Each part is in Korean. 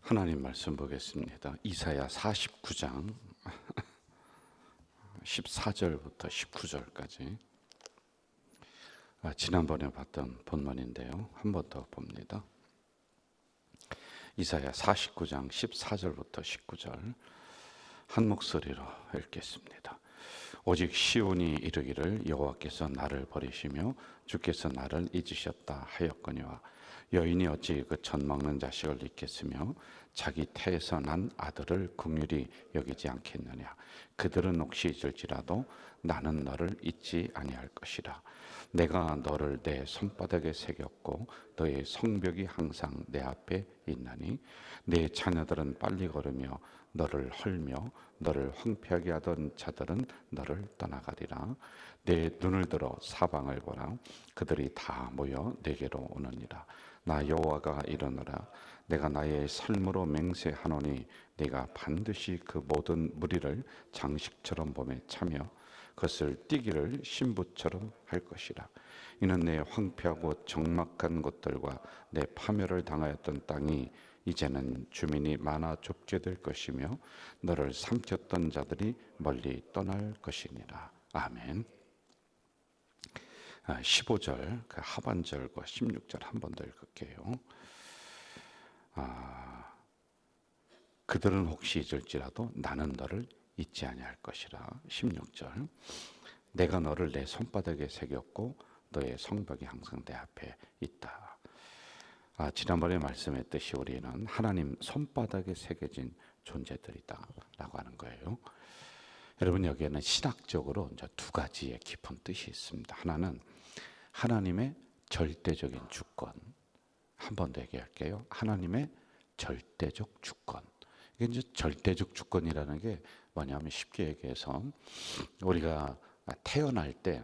하나님 말씀 보겠습니다. 이사야 49장 14절부터 19절까지 지난번에 봤던 본문인데요. 한 번 더 봅니다. 이사야 49장 14절부터 19절 한 목소리로 읽겠습니다. 오직 시온이 이르기를 여호와께서 나를 버리시며 주께서 나를 잊으셨다 하였거니와 여인이 어찌 그 젖먹는 자식을 잊겠으며 자기 태에서 난 아들을 긍휼히 여기지 않겠느냐. 그들은 혹시 잊을지라도 나는 너를 잊지 아니할 것이라. 내가 너를 내 손바닥에 새겼고 너의 성벽이 항상 내 앞에 있나니 내 자녀들은 빨리 걸으며 너를 헐며 너를 황폐하게 하던 자들은 너를 떠나가리라. 내 눈을 들어 사방을 보라. 그들이 다 모여 내게로 오느니라. 나 여호와가 이르노라. 내가 나의 삶으로 맹세하노니 네가 반드시 그 모든 무리를 장식처럼 봄에 차며 그것을 띠기를 신부처럼 할 것이라. 이는 내 황폐하고 적막한 곳들과 내 파멸을 당하였던 땅이 이제는 주민이 많아 좁게 될 것이며 너를 삼켰던 자들이 멀리 떠날 것이니라. 아멘. 15절 그 하반절과 16절 한 번 더 읽을게요. 그들은 혹시 잊을지라도 나는 너를 잊지 아니할 것이라. 16절 내가 너를 내 손바닥에 새겼고 너의 성벽이 항상 내 앞에 있다. 지난번에 말씀했듯이 우리는 하나님 손바닥에 새겨진 존재들이다 라고 하는 거예요. 여러분, 여기에는 신학적으로 이제 두 가지의 깊은 뜻이 있습니다. 하나는 하나님의 절대적인 주권. 한 번 더 얘기할게요. 하나님의 절대적 주권. 이게 이제 절대적 주권이라는 게 뭐냐면 쉽게 얘기해서 우리가 태어날 때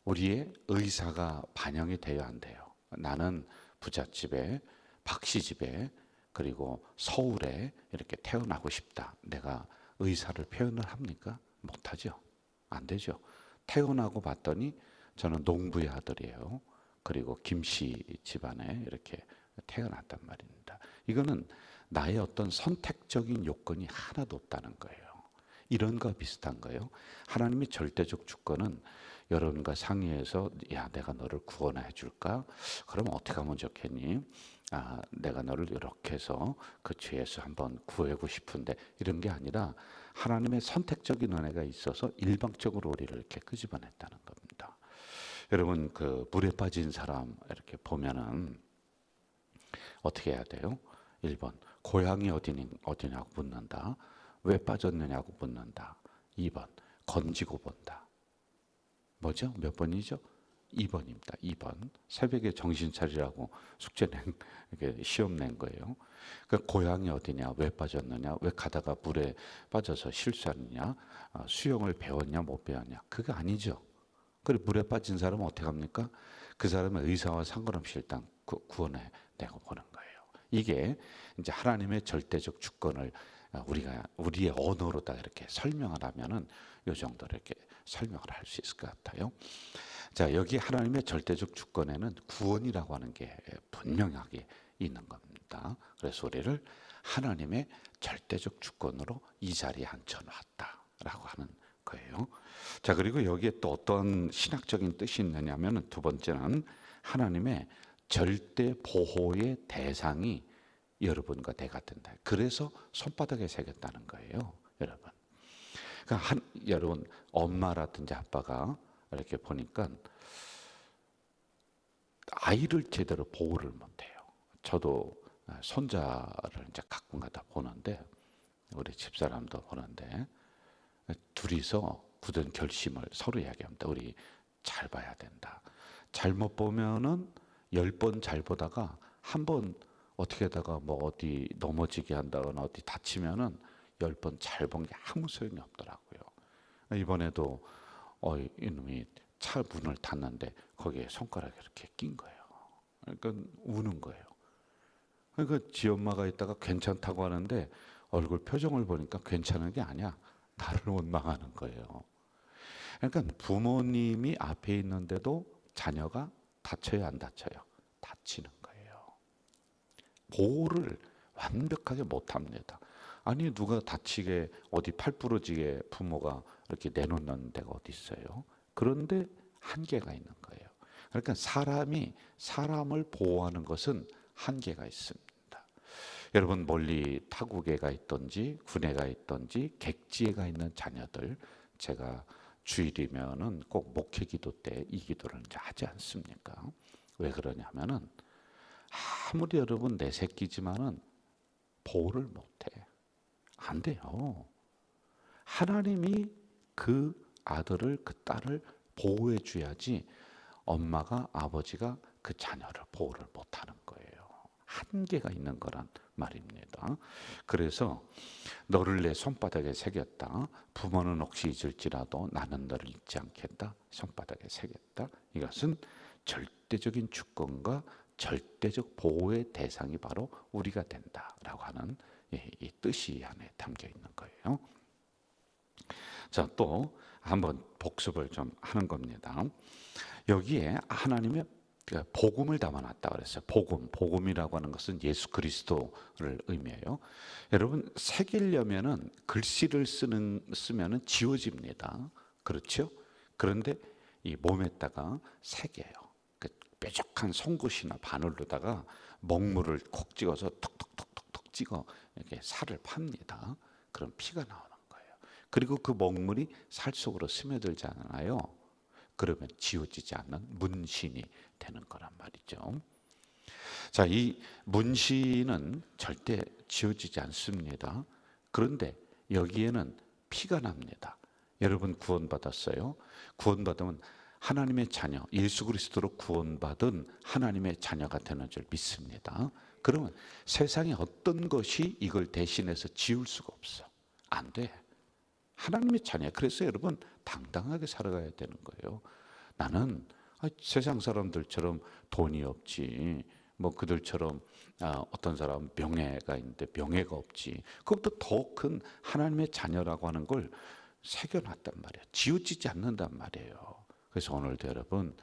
우리의 의사가 반영이 돼야 안 돼요. 나는 부잣집에, 박씨 집에, 그리고 서울에 이렇게 태어나고 싶다. 내가 의사를 표현을 합니까? 못하죠. 안 되죠. 태어나고 봤더니 저는 농부의 아들이에요. 그리고 김씨 집안에 이렇게 태어났단 말입니다. 이거는 나의 어떤 선택적인 요건이 하나도 없다는 거예요. 이런 거 비슷한 거예요. 하나님의 절대적 주권은 여러분과 상의해서 야, 내가 너를 구원해 줄까? 그럼 어떻게 하면 좋겠니? 내가 너를 이렇게 해서 그 죄에서 한번 구하고 싶은데, 이런 게 아니라 하나님의 선택적인 은혜가 있어서 일방적으로 우리를 이렇게 끄집어냈다는 겁니다. 여러분, 그 물에 빠진 사람 이렇게 보면은 어떻게 해야 돼요? 1번 고향이 어디냐고 묻는다. 왜 빠졌느냐고 묻는다. 2번 건지고 본다. 뭐죠? 몇 번이죠? 2번입니다. 2번. 새벽에 정신 차리라고 이렇게 시험 낸 거예요. 그러니까 고향이 어디냐, 왜 빠졌느냐, 왜 가다가 물에 빠져서 실수하느냐, 수영을 배웠냐, 못 배웠냐. 그거 아니죠. 그리고 물에 빠진 사람은 어떻게 합니까? 그 사람의 의사와 상관없이 일단 구원해 내고 보는 거예요. 이게 이제 하나님의 절대적 주권을 우리가 우리의 언어로다 이렇게 설명을 하면은 요 정도로 이렇게 설명을 할 수 있을 것 같아요. 자, 여기 하나님의 절대적 주권에는 구원이라고 하는 게 분명하게 있는 겁니다. 그래서 우리를 하나님의 절대적 주권으로 이 자리에 앉혀놨다라고 하는 거예요. 자, 그리고 여기에 또 어떤 신학적인 뜻이 있느냐면 두 번째는 하나님의 절대 보호의 대상이 여러분과 내가 된다. 그래서 손바닥에 새겼다는 거예요, 여러분. 그러니까 여러분 엄마라든지 아빠가 이렇게 보니까 아이를 제대로 보호를 못해요. 저도 손자를 이제 가끔가다 보는데, 우리 집사람도 보는데 둘이서 굳은 결심을 서로 이야기합니다. 우리 잘 봐야 된다. 잘못 보면은 10번 잘 보다가 한 번 어떻게 하다가 뭐 어디 넘어지게 한다거나 어디 다치면은 10번 잘 본 게 아무 소용이 없더라고요. 이번에도 이놈이 차 문을 닫는데 거기에 손가락이 이렇게 낀 거예요. 그러니까 우는 거예요. 그러니까 지 엄마가 있다가 괜찮다고 하는데 얼굴 표정을 보니까 괜찮은 게 아니야. 나를 원망하는 거예요. 그러니까 부모님이 앞에 있는데도 자녀가 다쳐요, 안 다쳐요? 다치는 거예요. 보호를 완벽하게 못합니다. 아니 누가 다치게 어디 팔 부러지게 부모가 이렇게 내놓는 데가 어디 있어요? 그런데 한계가 있는 거예요. 그러니까 사람이 사람을 보호하는 것은 한계가 있습니다. 여러분 멀리 타국에 가 있든지 군에 가 있든지 객지에 가 있는 자녀들, 제가 주일이면은 꼭 목회기도 때 이 기도를 이제 하지 않습니까? 왜 그러냐면은 아무리 여러분 내 새끼지만은 보호를 못해. 안 돼요. 하나님이 그 아들을 그 딸을 보호해 줘야지 엄마가 아버지가 그 자녀를 보호를 못하는 거예요. 한계가 있는 거란 말입니다. 그래서 너를 내 손바닥에 새겼다. 부모는 혹시 잊을지라도 나는 너를 잊지 않겠다. 손바닥에 새겼다. 이것은 절대적인 주권과 절대적 보호의 대상이 바로 우리가 된다라고 하는 이 뜻이 안에 담겨 있는 거예요. 자, 또 한번 복습을 좀 하는 겁니다. 여기에 하나님의 복음을 담아놨다 그랬어요. 복음이라고 하는 것은 예수 그리스도를 의미해요. 여러분 새기려면은 글씨를 쓰면은 지워집니다. 그렇죠? 그런데 이 몸에다가 새겨요. 그 뾰족한 송곳이나 바늘로다가 먹물을 콕 찍어서 톡톡톡톡 찍어 이렇게 살을 팝니다. 그럼 피가 나오는 거예요. 그리고 그 먹물이 살 속으로 스며들잖아요. 그러면 지워지지 않는 문신이 되는 거란 말이죠. 자, 이 문신은 절대 지워지지 않습니다. 그런데 여기에는 피가 납니다. 여러분 구원받았어요? 구원받으면 하나님의 자녀, 예수 그리스도로 구원받은 하나님의 자녀가 되는 줄 믿습니다. 그러면 세상에 어떤 것이 이걸 대신해서 지울 수가 없어. 안 돼. 하나님의 자녀. 그래서 여러분 당당하게 살아가야 되는 거예요. 나는 세상 사람들처럼 돈이 없지, 뭐 그들처럼 어떤 사람 명예가 있는데 명예가 없지. 그것보다 더 큰 하나님의 자녀라고 하는 걸 새겨놨단 말이에요. 지워지지 않는단 말이에요. 그래서 오늘도 여러분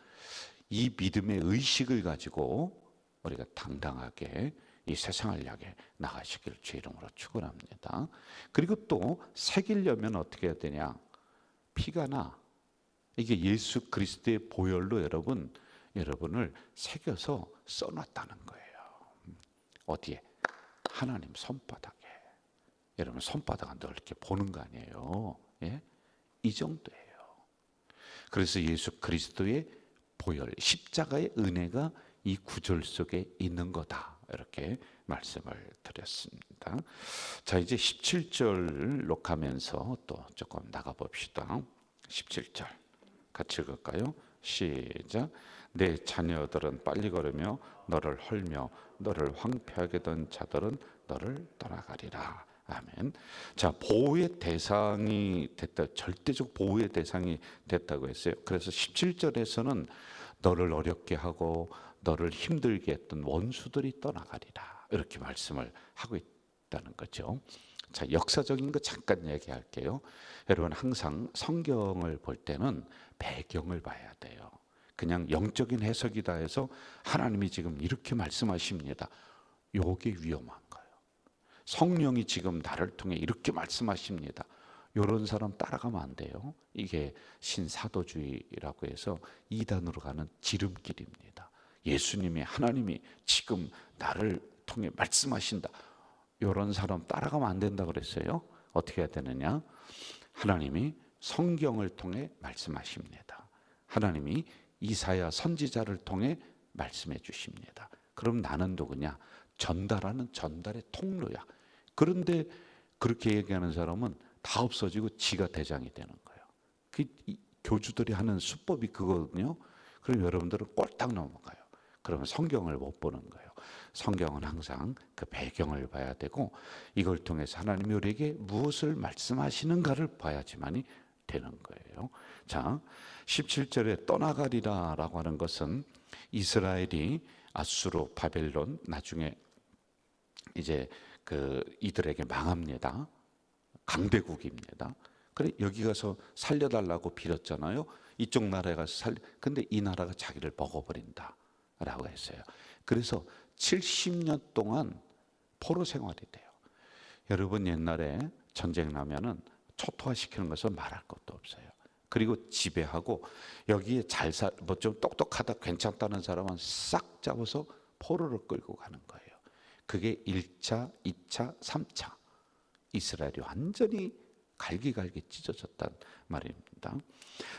이 믿음의 의식을 가지고 우리가 당당하게 이 세상을 향해 나가시기를 주의 이름으로 축원합니다. 그리고 또 새기려면 어떻게 해야 되냐? 피가 나. 이게 예수 그리스도의 보혈로 여러분을 새겨서 써놨다는 거예요. 어디에? 하나님 손바닥에. 여러분 손바닥 늘 이렇게 보는 거 아니에요? 예? 이 정도예요. 그래서 예수 그리스도의 보혈, 십자가의 은혜가 이 구절 속에 있는 거다. 이렇게 말씀을 드렸습니다. 자, 이제 17절로 가면서 또 조금 나가 봅시다. 17절 같이 읽을까요? 시작. 내 자녀들은 빨리 걸으며 너를 헐며 너를 황폐하게 된 자들은 너를 떠나가리라. 아멘. 자, 보호의 대상이 됐다. 절대적 보호의 대상이 됐다고 했어요. 그래서 17절에서는 너를 어렵게 하고 너를 힘들게 했던 원수들이 떠나가리라. 이렇게 말씀을 하고 있다는 거죠. 자, 역사적인 거 잠깐 얘기할게요. 여러분 항상 성경을 볼 때는 배경을 봐야 돼요. 그냥 영적인 해석이다 해서 하나님이 지금 이렇게 말씀하십니다. 요게 위험한 거예요. 성령이 지금 나를 통해 이렇게 말씀하십니다. 이런 사람 따라가면 안 돼요. 이게 신사도주의라고 해서 이단으로 가는 지름길입니다. 예수님이 하나님이 지금 나를 통해 말씀하신다. 이런 사람 따라가면 안 된다 그랬어요. 어떻게 해야 되느냐? 하나님이 성경을 통해 말씀하십니다. 하나님이 이사야 선지자를 통해 말씀해 주십니다. 그럼 나는 누구냐? 전달하는 전달의 통로야. 그런데 그렇게 얘기하는 사람은 다 없어지고 지가 대장이 되는 거예요. 그 교주들이 하는 수법이 그거거든요. 그럼 여러분들은 꼴딱 넘어가요. 그러면 성경을 못 보는 거예요. 성경은 항상 그 배경을 봐야 되고 이걸 통해서 하나님이 우리에게 무엇을 말씀하시는가를 봐야지만이 되는 거예요. 자, 17절에 떠나가리라라고 하는 것은 이스라엘이 아수르, 바벨론 나중에 이제 그 이들에게 망합니다. 강대국입니다. 그래 여기 가서 살려달라고 빌었잖아요. 이쪽 나라에 가서 근데 이 나라가 자기를 먹어버린다라고 했어요. 그래서 70년 동안 포로 생활이 돼요. 여러분 옛날에 전쟁 나면은 초토화시키는 것은 말할 것도 없어요. 그리고 지배하고 여기에 뭐 좀 똑똑하다 괜찮다는 사람은 싹 잡아서 포로를 끌고 가는 거예요. 그게 1차, 2차, 3차. 이스라엘이 완전히 갈기갈기 찢어졌단 말입니다.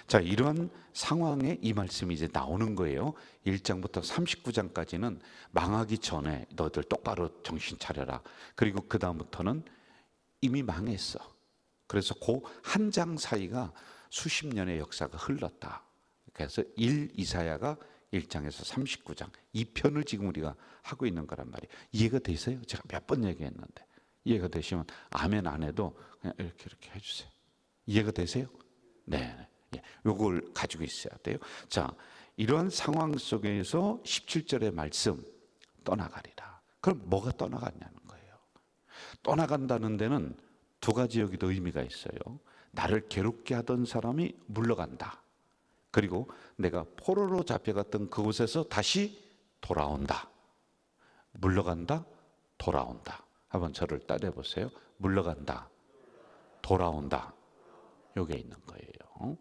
자, 이러한 상황에 이 말씀이 이제 나오는 거예요. 1장부터 39장까지는 망하기 전에 너희들 똑바로 정신 차려라. 그리고 그 다음부터는 이미 망했어. 그래서 그 한 장 사이가 수십 년의 역사가 흘렀다. 그래서 1 이사야가 1장에서 39장 2편을 지금 우리가 하고 있는 거란 말이에요. 이해가 되세요? 제가 몇 번 얘기했는데 이해가 되시면 아멘 안 해도 그냥 이렇게 해주세요. 이해가 되세요? 네. 요걸 가지고 있어야 돼요. 자, 이러한 상황 속에서 17절의 말씀 떠나가리라. 그럼 뭐가 떠나갔냐는 거예요. 떠나간다는 데는 두 가지 여기도 의미가 있어요. 나를 괴롭게 하던 사람이 물러간다. 그리고 내가 포로로 잡혀갔던 그곳에서 다시 돌아온다. 물러간다, 돌아온다. 한번 저를 따라해 보세요. 물러간다, 돌아온다. 요게 있는 거예요.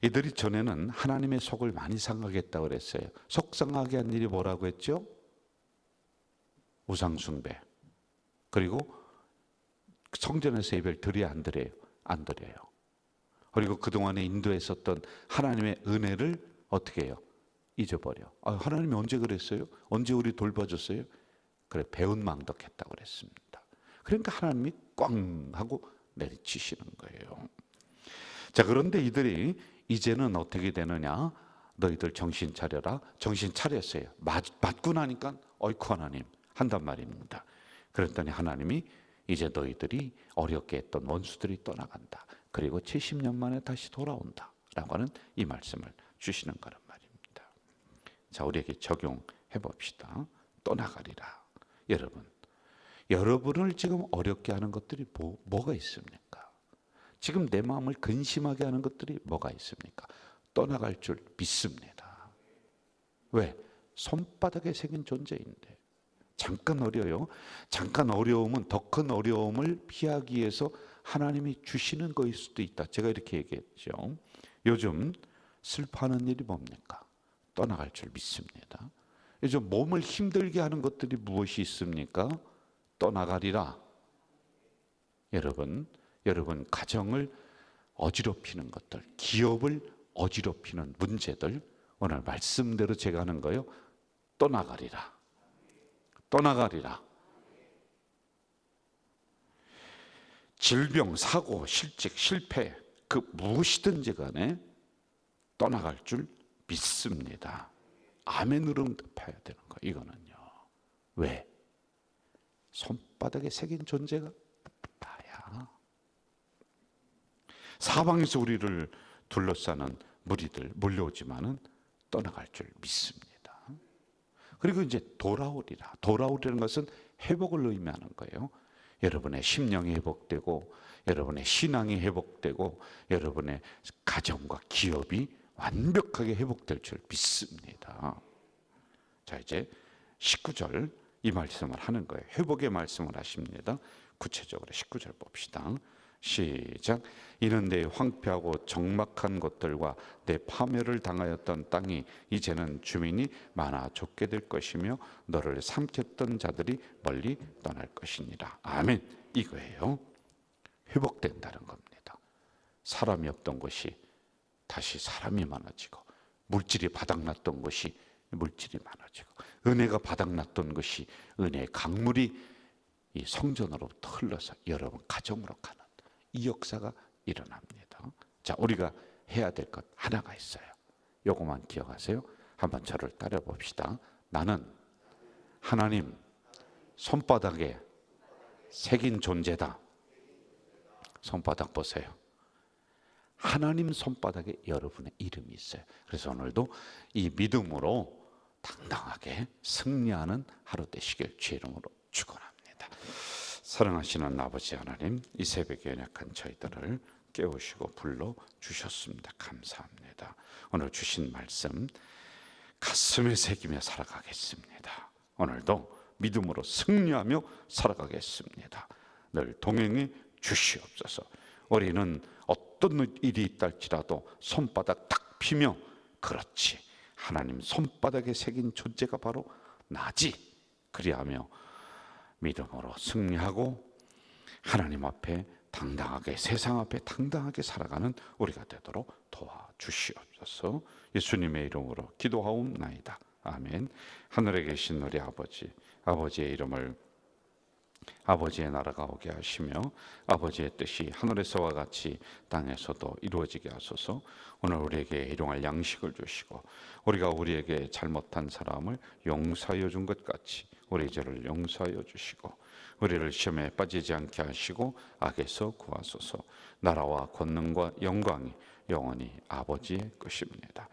이들이 전에는 하나님의 속을 많이 상하겠다고 그랬어요. 속 상하게 한 일이 뭐라고 했죠? 우상숭배. 그리고 성전에서 예배를 드려야 안 드려요? 안 드려요. 그리고 그동안에 인도했었던 하나님의 은혜를 어떻게 해요? 잊어버려. 하나님이 언제 그랬어요? 언제 우리 돌봐줬어요? 그래, 배은망덕했다고 그랬습니다. 그러니까 하나님이 꽝 하고 내리치시는 거예요. 자, 그런데 이들이 이제는 어떻게 되느냐? 너희들 정신 차려라. 정신 차렸어요. 맞고 나니까 어이쿠 하나님 한단 말입니다. 그랬더니 하나님이 이제 너희들이 어렵게 했던 원수들이 떠나간다. 그리고 70년 만에 다시 돌아온다. 라고 하는 이 말씀을 주시는 거란 말입니다. 자, 우리에게 적용해 봅시다. 떠나가리라. 여러분을 지금 어렵게 하는 것들이 뭐가 있습니까? 지금 내 마음을 근심하게 하는 것들이 뭐가 있습니까? 떠나갈 줄 믿습니다. 왜? 손바닥에 새긴 존재인데. 잠깐 어려요. 잠깐 어려움은 더 큰 어려움을 피하기 위해서 하나님이 주시는 거일 수도 있다. 제가 이렇게 얘기했죠. 요즘 슬퍼하는 일이 뭡니까? 떠나갈 줄 믿습니다. 요즘 몸을 힘들게 하는 것들이 무엇이 있습니까? 떠나가리라. 여러분 가정을 어지럽히는 것들, 기업을 어지럽히는 문제들, 오늘 말씀대로 제가 하는 거예요. 떠나가리라. 떠나가리라. 질병, 사고, 실직, 실패, 그 무엇이든지 간에 떠나갈 줄 믿습니다. 아멘으로 응답해야 되는 거예요. 이거는요. 왜? 손바닥에 새긴 존재가 나야. 사방에서 우리를 둘러싸는 무리들 몰려오지만은 떠나갈 줄 믿습니다. 그리고 이제 돌아오리라는 것은 회복을 의미하는 거예요. 여러분의 심령이 회복되고 여러분의 신앙이 회복되고 여러분의 가정과 기업이 완벽하게 회복될 줄 믿습니다. 자, 이제 19절 이 말씀을 하는 거예요. 회복의 말씀을 하십니다. 구체적으로 19절 봅시다. 시작. 이는 내 황폐하고 적막한 곳들과 내 파멸을 당하였던 땅이 이제는 주민이 많아 좁게 될 것이며 너를 삼켰던 자들이 멀리 떠날 것이니라. 아멘. 이거예요. 회복된다는 겁니다. 사람이 없던 곳이 다시 사람이 많아지고, 물질이 바닥났던 것이 물질이 많아지고, 은혜가 바닥났던 것이 은혜의 강물이 이 성전으로부터 흘러서 여러분 가정으로 가는 이 역사가 일어납니다. 자, 우리가 해야 될 것 하나가 있어요. 요거만 기억하세요. 한번 저를 따라 봅시다. 나는 하나님 손바닥에 새긴 존재다. 손바닥 보세요. 하나님 손바닥에 여러분의 이름이 있어요. 그래서 오늘도 이 믿음으로 당당하게 승리하는 하루 되시길 주의 이름으로 축원합니다. 사랑하시는 아버지 하나님, 이 새벽에 연약한 저희들을 깨우시고 불러주셨습니다. 감사합니다. 오늘 주신 말씀 가슴에 새기며 살아가겠습니다. 오늘도 믿음으로 승리하며 살아가겠습니다. 늘 동행해 주시옵소서. 우리는 어떤 일이 있다 할지라도 손바닥 탁 피며 그렇지, 하나님 손바닥에 새긴 존재가 바로 나지, 그리하며 믿음으로 승리하고 하나님 앞에 당당하게, 세상 앞에 당당하게 살아가는 우리가 되도록 도와주시옵소서. 예수님의 이름으로 기도하옵나이다. 아멘. 하늘에 계신 우리 아버지, 아버지의 이름을, 아버지의 나라가 오게 하시며 아버지의 뜻이 하늘에서와 같이 땅에서도 이루어지게 하소서. 오늘 우리에게 일용할 양식을 주시고 우리가 우리에게 잘못한 사람을 용서하여 준 것 같이 우리 죄를 용서하여 주시고 우리를 시험에 빠지지 않게 하시고 악에서 구하소서. 나라와 권능과 영광이 영원히 아버지의 것입니다.